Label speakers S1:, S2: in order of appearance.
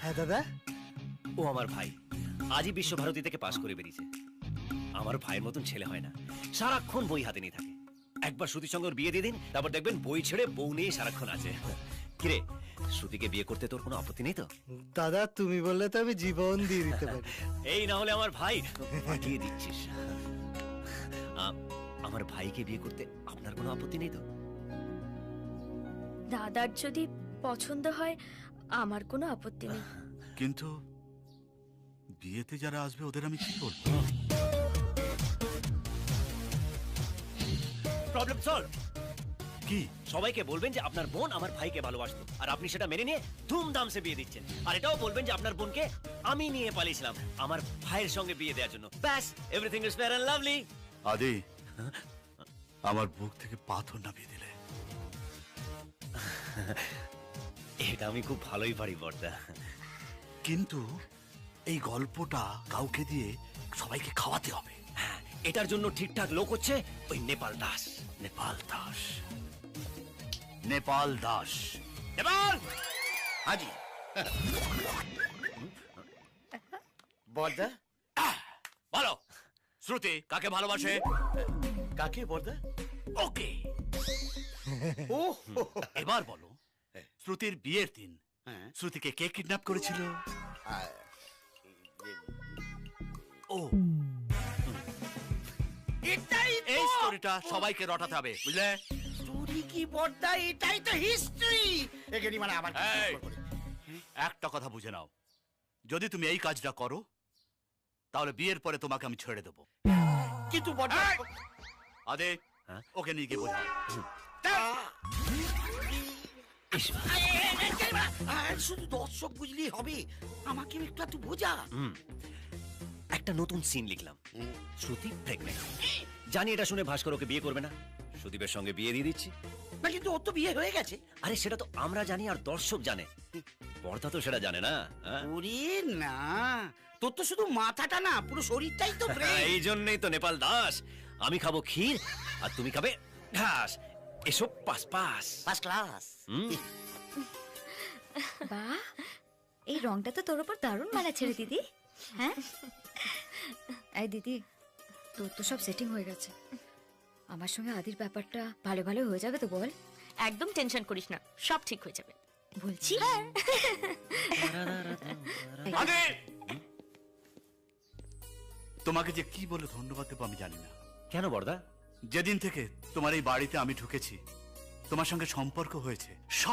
S1: হ্যাঁ দাদা।
S2: ও আমার ভাই, আজই বিশ্বভারতী থেকে পাশ করে বেরিয়েছে। আমার ভাইয়ের মতন ছেলে হয় না, সারাক্ষণ বই হাতে নিয়ে থাকে। একবার শ্রুতির সঙ্গে ওর বিয়ে দিয়ে দিন, তারপর দেখবেন বই ছেড়ে বউ নিয়ে সারাক্ষণ আছে। কিরে, শ্রুতিকে বিয়ে করতে তোর কোনো আপত্তি নেই তো?
S1: দাদা তুমি বললে তো আমি জীবন দিয়ে দিতে পারি।
S2: এই না হলে আমার ভাই পাঠিয়ে দিচ্ছিস। আমার ভাইকে বিয়ে করতে আপনার কোনো আপত্তি নেই তো?
S3: দাদার যদি পছন্দ হয় আমার কোনো আপত্তি নেই।
S4: কিন্তু বিয়েতে যারা আসবে ওদের আমি কি বলবো?
S2: Problem solve.
S4: কি?
S2: সবাইকে বলবেন যে আপনার বোন আমার ভাইকে ভালোবাসতো, আর আপনি সেটা মেনে নিয়ে ধুমধাম সে বিয়ে দিচ্ছেন। আর এটাও বলবেন যে আপনার বোনকে আমি নিয়ে পালিয়েছিলাম আমার ভাইয়ের সঙ্গে বিয়ে দেওয়ার জন্য। ব্যাস, everything is fair and lovely.
S4: Adi, আমার বুক থেকে পাথর নামিয়ে দিলে।
S2: এটা আমি খুব ভালোই পারি বর্দা।
S4: কিন্তু এই গল্পটা কাউকে দিয়ে সবাইকে খাওয়াতে হবে।
S2: হ্যাঁ, এটার জন্য ঠিকঠাক লোক হচ্ছে ওই নেপাল দাস।
S4: নেপাল দাস, নেপাল দাস।
S2: নেপাল!
S5: হাজি বর্দা,
S4: বলো, শ্রুতি কাকে ভালোবাসে?
S5: কাকে বর্দা?
S4: ওকে।
S5: ও
S4: এবার বলো, শ্রুতির বিয়ের দিন
S5: হ্যাঁ।
S4: শ্রুতিকে কে কিডন্যাপ করেছিল? ও,
S5: এটাই
S4: এই স্টোরিটা সবাইকে রটাতে হবে, বুঝলে?
S5: স্টোরি কি বর্দা? এটাই তো হিস্ট্রি। এখানে মানে আবার কি
S4: এই!
S5: করে?
S4: একটা কথা বুঝে নাও, যদি তুমি এই কাজটা করো তাহলে বিয়ের পরে তোমাকে আমি ছেড়ে দেবো।
S5: কিন্তু বর্দা,
S4: আদে, ওকে নিয়ে গিয়ে বোঝাও।
S5: শুধু দর্শক বুঝলেই হবে, আমাকে একটু একটু বোঝা।
S2: একটা নতুন সিন লিখলাম, শ্রুতি প্রেগনেন্ট। জানি এটা শুনে ভাস্কর ওকে বিয়ে করবে না, সুদীপের সঙ্গে বিয়ে দিয়ে দিচ্ছি।
S5: না কিন্তু ওর তো বিয়ে হয়ে গেছে।
S2: আরে সেটা তো আমরা জানি আর দর্শক জানে, পর্দা তো সেটা জানে না। হ্যাঁ?
S5: ওরে না, তোর তো শুধু মাথাটা না, পুরো শরীরটাই তো ব্রেন।
S2: এই জন্যই তো নেপাল দাস, আমি খাবো ক্ষীর আর তুমি খাবে ঘাস। এসব পাস পাস।
S5: First class.
S3: বাহ, এই রংটা তো তোর উপর দারুণ মানাচ্ছে রে দিদি। হ্যাঁ, এই দিদি, তোর তো সব সেটিং হয়ে গেছে। আমার সঙ্গে আদির ব্যাপারটা ভালো ভালো হয়ে যাবে তো বল?
S6: একদম টেনশন করিস না, সব ঠিক হয়ে যাবে।
S3: বলছি
S4: আদে! তোমাকে যে কি বলে ধন্যবাদ দেবো আমি জানি না।
S2: কেন বর্দা?
S4: যেদিন থেকে তোমার এই বাড়িতে আমি ঢুকেছি, তোমার সঙ্গে সম্পর্ক হয়েছে, সব